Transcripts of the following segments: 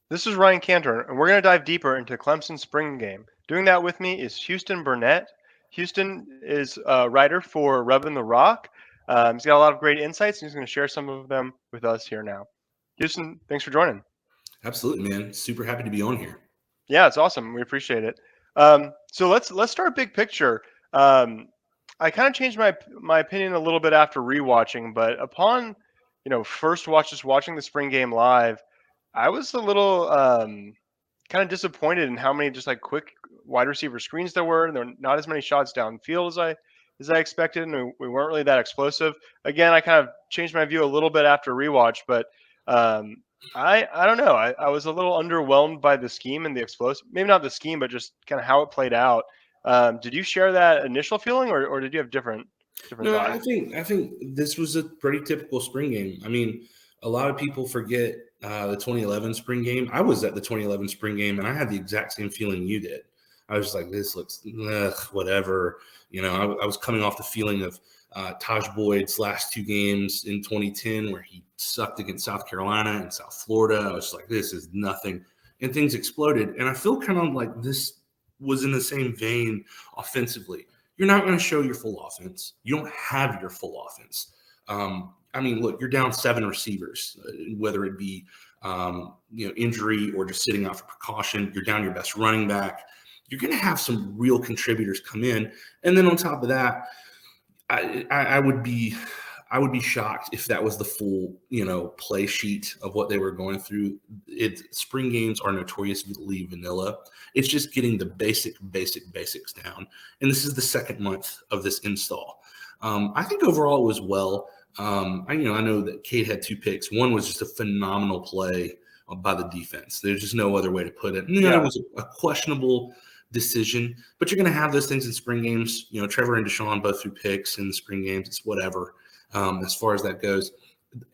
This is Ryan Cantor, and we're going to dive deeper into Clemson's spring game. Doing that with me is Houston Burnett. Houston is a writer for Rubbin' the Rock. He's got a lot of great insights, and he's going to share some of them with us here now. Houston, thanks for joining. Absolutely, man. Super happy to be on here. Yeah, it's awesome. We appreciate it. So let's start big picture. I kind of changed my opinion a little bit after rewatching, but upon first watching the spring game live, I was a little kind of disappointed in how many just like quick wide receiver screens there were. There were not as many shots downfield as I expected, and we weren't really that explosive. Again, I kind of changed my view a little bit after rewatch, but um, I don't know. I was a little underwhelmed by the scheme and the explosive. Maybe not the scheme, but just kind of how it played out. Did you share that initial feeling, or did you have different No, thoughts? I think this was a pretty typical spring game. I mean, a lot of people forget the 2011 spring game. I was at the 2011 spring game, and I had the exact same feeling you did. I was just like, this looks whatever. I was coming off the feeling of Taj Boyd's last two games in 2010, where he sucked against South Carolina and South Florida. I was just like, this is nothing, and things exploded. And I feel kind of like this was in the same vein offensively. You're not going to show your full offense. You don't have your full offense. I mean, look, you're down 7 receivers, whether it be injury or just sitting out for precaution. You're down your best running back. You're going to have some real contributors come in, and then on top of that, I would be shocked if that was the full play sheet of what they were going through. Spring games are notoriously vanilla. It's just getting the basics down, and this is the second month of this install. I think overall it was well. I know that Cade had 2 picks. One was just a phenomenal play by the defense. There's just no other way to put it. And the other was a questionable decision, but you're going to have those things in spring games. Trevor and Deshaun both threw picks in the spring games. It's whatever as far as that goes.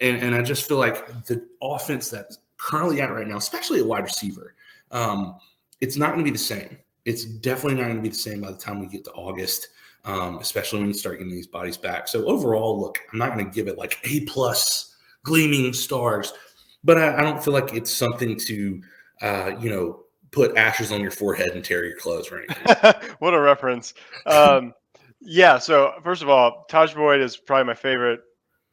And I just feel like the offense that's currently at right now, especially at wide receiver, it's not going to be the same. It's definitely not going to be the same by the time we get to August. Especially when you start getting these bodies back. So overall, look, I'm not going to give it like A+ gleaming stars, but I don't feel like it's something to, put ashes on your forehead and tear your clothes or anything. What a reference. Yeah, so first of all, Taj Boyd is probably my favorite,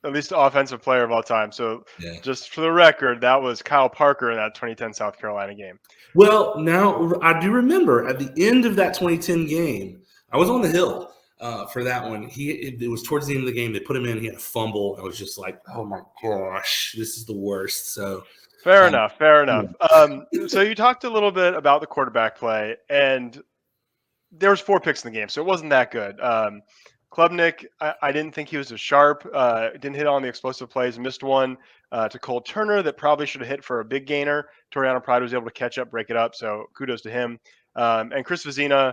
at least offensive player of all time. So Yeah. just for the record, that was Kyle Parker in that 2010 South Carolina game. Well, now I do remember at the end of that 2010 game, I was on the hill for that one. It was towards the end of the game. They put him in. He had a fumble. I was just like, oh my gosh, this is the worst. So Fair um, enough. Fair yeah. enough. So you talked a little bit about the quarterback play, and there was 4 picks in the game, so it wasn't that good. Klubnik, I didn't think he was as sharp. Didn't hit on the explosive plays. Missed one to Cole Turner that probably should have hit for a big gainer. Toriano Pride was able to catch up, break it up. So kudos to him. And Chris Vizina,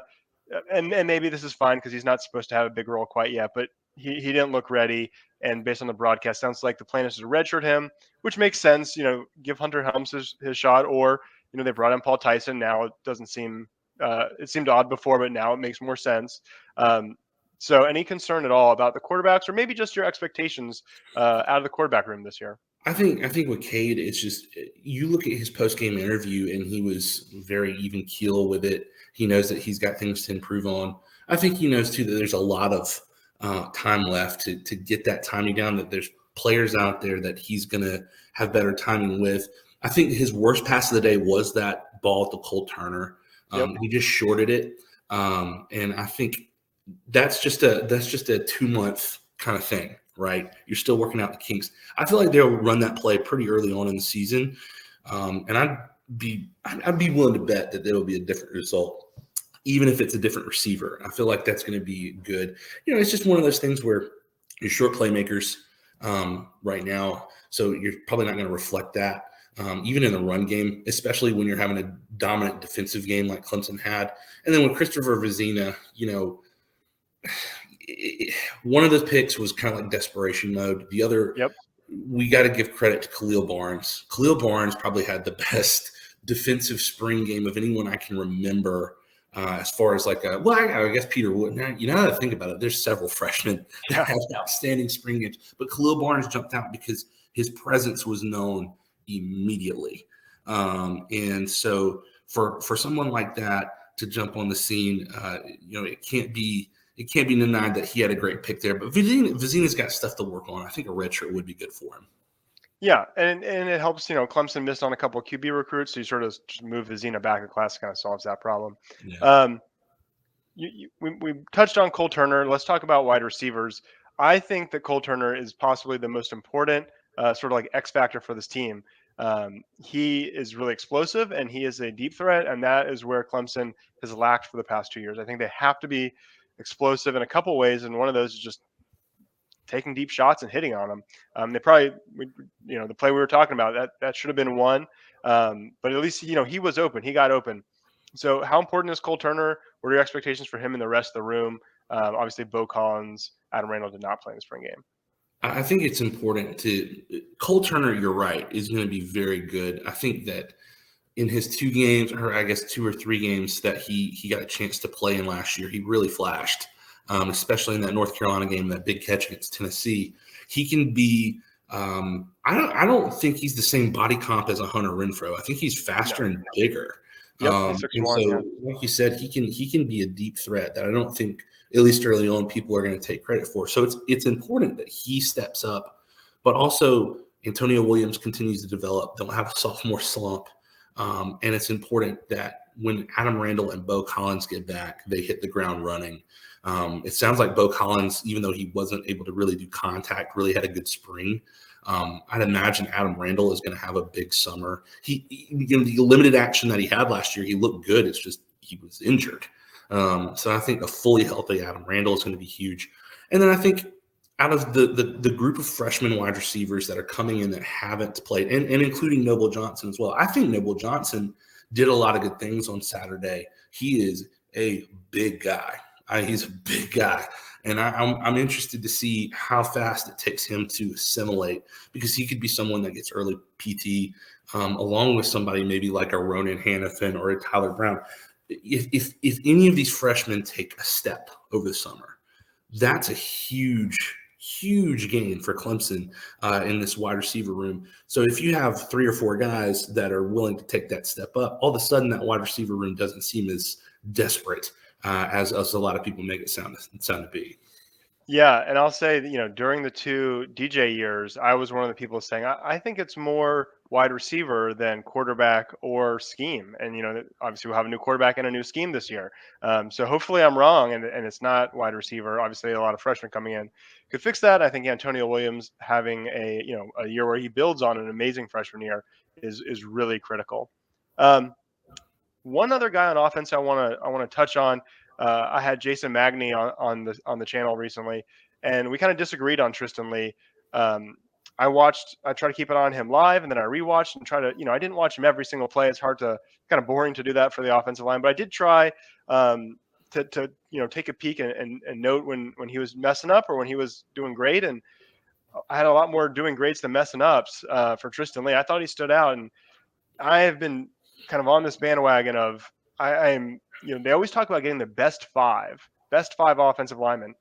and maybe this is fine because he's not supposed to have a big role quite yet, but he didn't look ready. And based on the broadcast, sounds like the plan is to redshirt him, which makes sense. Give Hunter Helms his shot, or they brought in Paul Tyson. Now it doesn't seem it seemed odd before, but now it makes more sense. So any concern at all about the quarterbacks, or maybe just your expectations out of the quarterback room this year? I think with Cade, it's just you look at his post game interview, and he was very even keel with it. He knows that he's got things to improve on. I think he knows too that there's a lot of time left to get that timing down. That there's players out there that he's going to have better timing with. I think his worst pass of the day was that ball to Cole Turner. Yep. He just shorted it, and I think that's just a 2-month kind of thing, right? You're still working out the kinks. I feel like they'll run that play pretty early on in the season, and I'd be willing to bet that it'll be a different result, even if it's a different receiver. I feel like that's going to be good. It's just one of those things where you're short playmakers right now, so you're probably not going to reflect that. Even in the run game, especially when you're having a dominant defensive game like Clemson had. And then with Christopher Vizina, one of the picks was kind of like desperation mode. The other, Yep. We got to give credit to Khalil Barnes. Khalil Barnes probably had the best defensive spring game of anyone I can remember. As far as I guess Peter Wood. Now that I think about it, there's several freshmen that have outstanding spring games, but Khalil Barnes jumped out because his presence was known immediately. And so for someone like that to jump on the scene, it can't be denied that he had a great pick there. But Vizina's got stuff to work on. I think a redshirt would be good for him. Yeah, and it helps. Clemson missed on a couple of QB recruits, so you sort of just move Vizina back a class, kind of solves that problem. Yeah. We touched on Cole Turner. Let's talk about wide receivers. I think that Cole Turner is possibly the most important sort of like X factor for this team. He is really explosive and he is a deep threat, and that is where Clemson has lacked for the past 2 years. I think they have to be explosive in a couple ways, and one of those is just taking deep shots and hitting on them. They probably, the play we were talking about, that should have been one, but at least he was open. He got open. So how important is Cole Turner? What are your expectations for him and the rest of the room? Obviously, Bo Collins, Adam Randall did not play in the spring game. I think it's important Cole Turner, you're right, is going to be very good. I think that in his 2 games, or I guess 2 or 3 games that he got a chance to play in last year, he really flashed, especially in that North Carolina game, that big catch against Tennessee. He can be I don't think he's the same body comp as a Hunter Renfrow. I think he's faster and bigger. Yep, And so, like you said, he can be a deep threat that I don't think, at least early on, people are going to take credit for. So it's important that he steps up, but also Antonio Williams continues to develop. Don't have a sophomore slump, and it's important that when Adam Randall and Bo Collins get back, they hit the ground running. It sounds like Bo Collins, even though he wasn't able to really do contact, really had a good spring. I'd imagine Adam Randall is going to have a big summer. The limited action that he had last year, he looked good. It's just he was injured. So I think a fully healthy Adam Randall is going to be huge. And then I think out of the group of freshman wide receivers that are coming in that haven't played, and including Noble Johnson as well, I think Noble Johnson did a lot of good things on Saturday. He is a big guy. He's a big guy. And I'm interested to see how fast it takes him to assimilate, because he could be someone that gets early PT along with somebody maybe like a Ronan Hannafin or a Tyler Brown. If any of these freshmen take a step over the summer, that's a huge gain for Clemson in this wide receiver room. So if you have 3 or 4 guys that are willing to take that step up, all of a sudden that wide receiver room doesn't seem as desperate as a lot of people make it sound to be. Yeah, and I'll say that, during the 2 DJ years, I was one of the people saying I think it's more wide receiver than quarterback or scheme. And obviously we'll have a new quarterback and a new scheme this year. So hopefully I'm wrong, and it's not wide receiver. Obviously a lot of freshmen coming in could fix that. I think Antonio Williams having a year where he builds on an amazing freshman year is really critical. One other guy on offense I want to touch on. I had Jason Magny on the channel recently, and we kind of disagreed on Tristan Leigh. I try to keep an eye on him live, and then I rewatched and try to, I didn't watch him every single play. It's kind of boring to do that for the offensive line, but I did try to take a peek and note when he was messing up or when he was doing great. And I had a lot more doing greats than messing ups for Tristan Leigh. I thought he stood out, and I have been kind of on this bandwagon of I'm they always talk about getting the best five offensive linemen.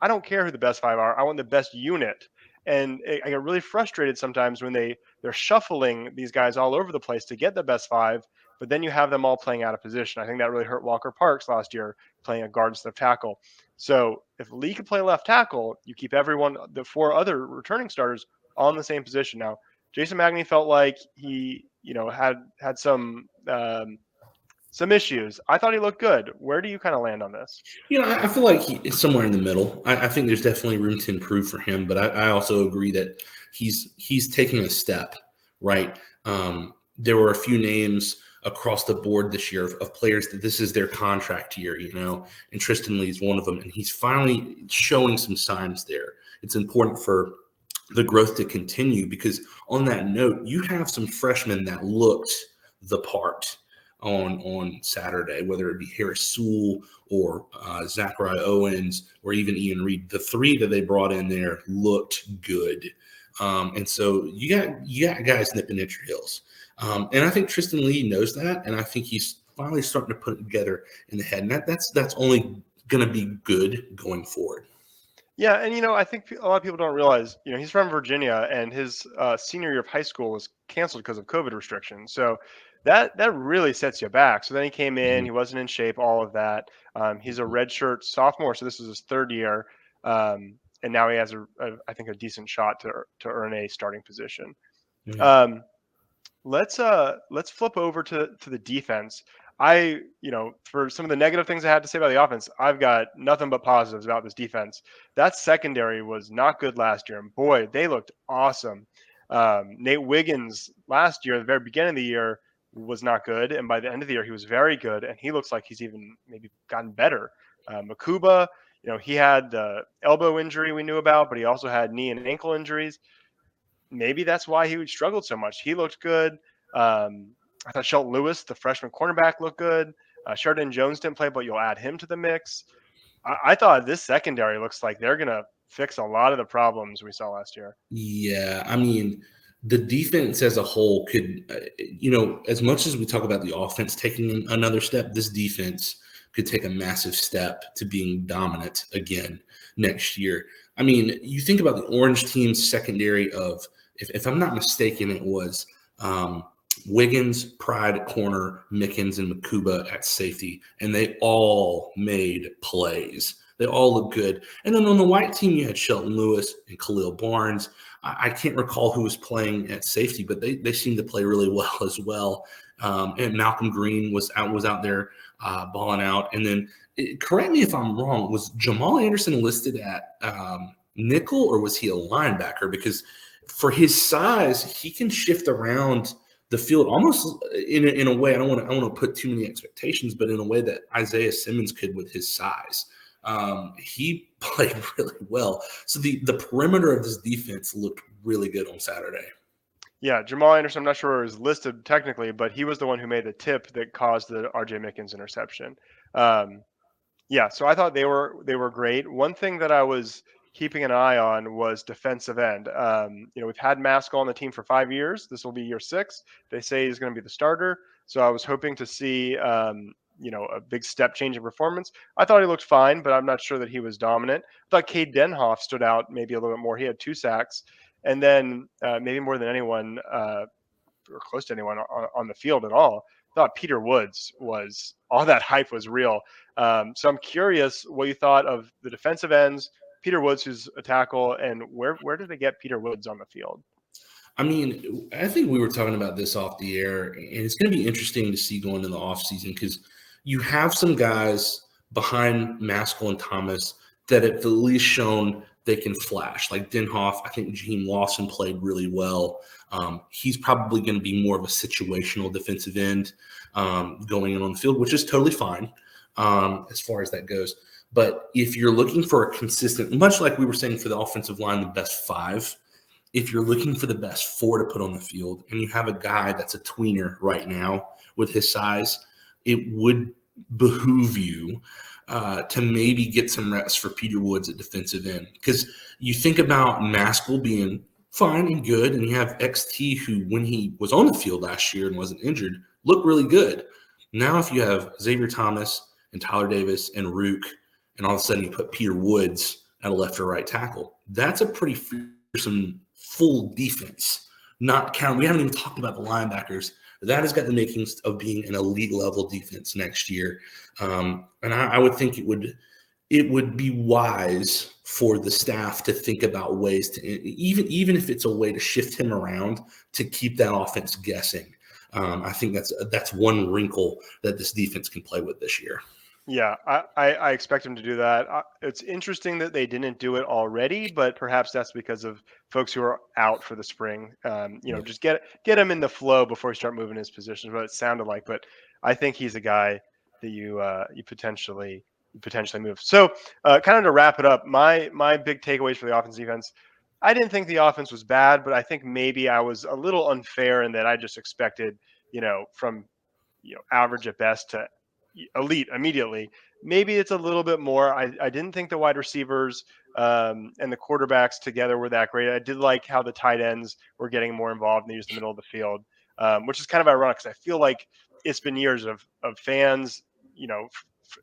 I don't care who the best 5 are. I want the best unit. And I get really frustrated sometimes when they're shuffling these guys all over the place to get the best 5, but then you have them all playing out of position. I think that really hurt Walker Parks last year, playing a guard instead of tackle. So if Leigh can play left tackle, you keep the 4 other returning starters on the same position. Now, Jason Magny felt like he, had some issues. I thought he looked good. Where do you kind of land on this? I feel like he's somewhere in the middle. I think there's definitely room to improve for him, but I also agree that he's taking a step, right? There were a few names across the board this year of players that this is their contract year, and Tristan Leigh is one of them, and he's finally showing some signs there. It's important for the growth to continue, because on that note, you have some freshmen that looked the part on Saturday, whether it be Harris Sewell or Zachariah Owens or even Ian Reed. The 3 that they brought in there looked good. And so you got guys nipping at your heels. And I think Tristan Leigh knows that, and I think he's finally starting to put it together in the head. And that's only going to be good going forward. Yeah, and I think a lot of people don't realize, he's from Virginia, and his senior year of high school was canceled because of COVID restrictions. So that really sets you back. So then he came in, he Mhm. wasn't in shape, all of that. He's a redshirt sophomore, so this is his third year, and now he has I think a decent shot to earn a starting position. Yeah. Um, let's flip over to the defense. For some of the negative things I had to say about the offense, I've got nothing but positives about this defense. That secondary was not good last year, and boy, they looked awesome. Nate Wiggins last year, at the very beginning of the year, was not good, and by the end of the year, he was very good, and he looks like he's even maybe gotten better. Mukuba, he had the elbow injury we knew about, but he also had knee and ankle injuries. Maybe that's why he struggled so much. He looked good. I thought Shelton Lewis, the freshman cornerback, looked good. Sheridan Jones didn't play, but you'll add him to the mix. I thought this secondary looks like they're going to fix a lot of the problems we saw last year. Yeah, I mean, the defense as a whole could, as much as we talk about the offense taking another step, this defense could take a massive step to being dominant again next year. I mean, you think about the Orange team's secondary of, if I'm not mistaken, it was Wiggins, Pride at corner, Mickens, and Mukuba at safety, and they all made plays. They all look good. And then on the white team, you had Shelton Lewis and Khalil Barnes. I can't recall who was playing at safety, but they seemed to play really well as well. And Malcolm Green was out there balling out. And then, correct me if I'm wrong, was Jamal Anderson listed at nickel, or was he a linebacker? Because for his size, he can shift around the field almost in a way. I don't want to put too many expectations, but in a way that Isaiah Simmons could with his size. He played really well. So the perimeter of this defense looked really good on Saturday. Yeah, Jamal Anderson, I'm not sure is listed technically, but he was the one who made the tip that caused the R.J. Mickens interception. Um, Yeah, so I thought they were great. One thing that I was keeping an eye on was defensive end. We've had Mascoll on the team for 5 years. This will be year 6. They say he's going to be the starter. So I was hoping to see, a big step change in performance. I thought he looked fine, but I'm not sure that he was dominant. I thought Cade Denhoff stood out maybe a little bit more. He had 2 sacks, and then maybe more than anyone, or close to anyone on the field at all. I thought Peter Woods was all that hype was real. So I'm curious what you thought of the defensive ends, Peter Woods, who's a tackle, and where did they get Peter Woods on the field? I mean, I think we were talking about this off the air, and it's going to be interesting to see going into the offseason because you have some guys behind Mascoll and Thomas that have at least shown they can flash. Like Denhoff, I think Jaheim Lawson played really well. He's probably going to be more of a situational defensive end going in on the field, which is totally fine as far as that goes. But if you're looking for a consistent, much like we were saying for the offensive line, the best 5, if you're looking for the best 4 to put on the field and you have a guy that's a tweener right now with his size, it would behoove you to maybe get some reps for Peter Woods at defensive end. Because you think about Mascoll being fine and good, and you have XT who, when he was on the field last year and wasn't injured, looked really good. Now if you have Xavier Thomas and Tyler Davis and Rook, and all of a sudden you put Peter Woods at a left or right tackle, that's a pretty fearsome full defense. Not count. We haven't even talked about the linebackers. That has got the makings of being an elite level defense next year. And I would think it would be wise for the staff to think about ways to, even if it's a way to shift him around to keep that offense guessing. I think that's one wrinkle that this defense can play with this year. Yeah, I expect him to do that. It's interesting that they didn't do it already, but perhaps that's because of folks who are out for the spring. Yeah. Just get him in the flow before you start moving his positions. What it sounded like, but I think he's a guy that you potentially move. So, kind of to wrap it up, my big takeaways for the offense defense. I didn't think the offense was bad, but I think maybe I was a little unfair in that I just expected, from average at best to elite immediately. Maybe it's a little bit more. I didn't think the wide receivers and the quarterbacks together were that great. I did like how the tight ends were getting more involved in the middle of the field, which is kind of ironic because I feel like it's been years of fans,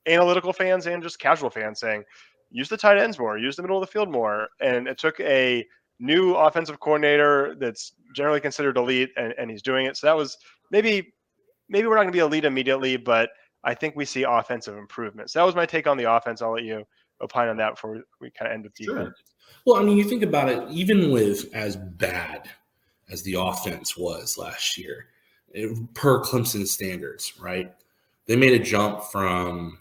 analytical fans and just casual fans saying use the tight ends more, use the middle of the field more. And it took a new offensive coordinator that's generally considered elite, and he's doing it. So that was maybe we're not going to be elite immediately, but I think we see offensive improvements. That was my take on the offense. I'll let you opine on that before we kind of end with defense. Sure. Well, I mean, you think about it, even with as bad as the offense was last year, per Clemson standards, right? They made a jump from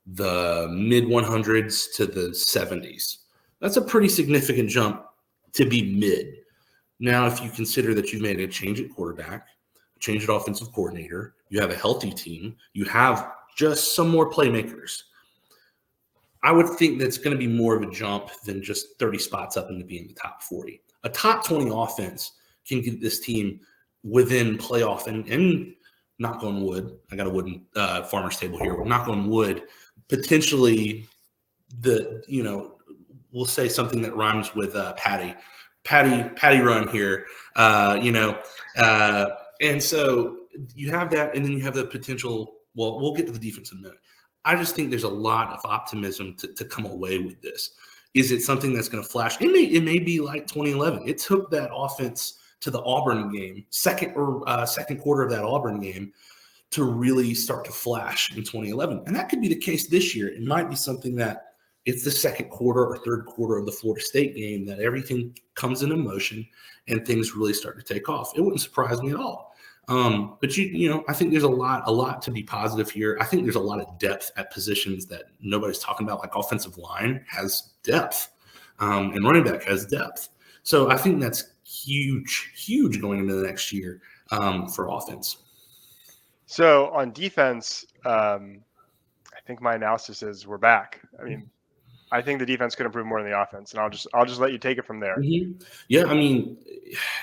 the mid 100s to the 70s. That's a pretty significant jump to be mid. Now, if you consider that you've made a change at quarterback, a change at offensive coordinator, you have a healthy team, you have just some more playmakers, I would think that's going to be more of a jump than just 30 spots up into being the top 40. A top 20 offense can get this team within playoff and knock on wood. I got a wooden farmer's table here. But knock on wood. Potentially, we'll say something that rhymes with Patty run here. And so you have that, and then you have the potential. Well, we'll get to the defense in a minute. I just think there's a lot of optimism to come away with this. Is it something that's going to flash? It may be like 2011. It took that offense to the Auburn game, second quarter of that Auburn game, to really start to flash in 2011. And that could be the case this year. It might be something that it's the second quarter or third quarter of the Florida State game that everything comes into motion and things really start to take off. It wouldn't surprise me at all. But I think there's a lot to be positive here. I think there's a lot of depth at positions that nobody's talking about, like offensive line has depth, and running back has depth. So I think that's huge going into the next year for offense. So on defense, I think my analysis is we're back. I mean, I think the defense could improve more than the offense, and I'll just let you take it from there. Mm-hmm. Yeah, I mean,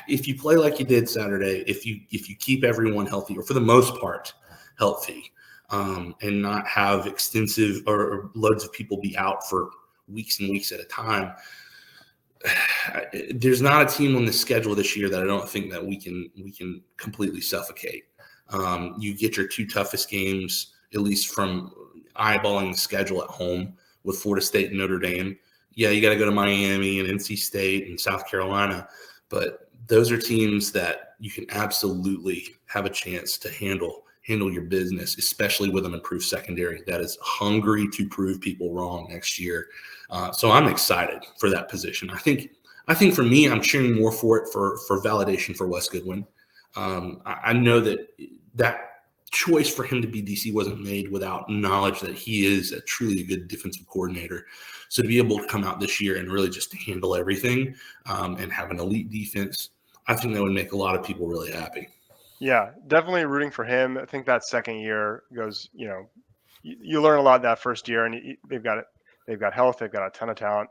if you play like you did Saturday, if you keep everyone healthy, or for the most part healthy, and not have extensive or loads of people be out for weeks and weeks at a time, there's not a team on the schedule this year that I don't think that we can completely suffocate. You get your two toughest games, at least from eyeballing the schedule at home, with Florida State and Notre Dame. Yeah, you got to go to Miami and NC State and South Carolina, but those are teams that you can absolutely have a chance to handle your business, especially with an improved secondary that is hungry to prove people wrong next year. So I'm excited for that position. I think for me, I'm cheering more for it for validation for Wes Goodwin. I know that choice for him to be DC wasn't made without knowledge that he is a truly good defensive coordinator. So to be able to come out this year and really just handle everything and have an elite defense, I think that would make a lot of people really happy. Yeah, definitely rooting for him. I think that second year goes, you learn a lot that first year, and they've got health, they've got a ton of talent.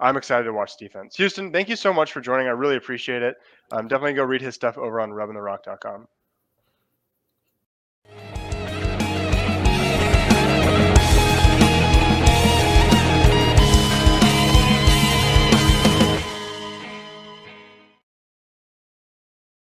I'm excited to watch defense. Houston, thank you so much for joining. I really appreciate it. Definitely go read his stuff over on rubbingtherock.com.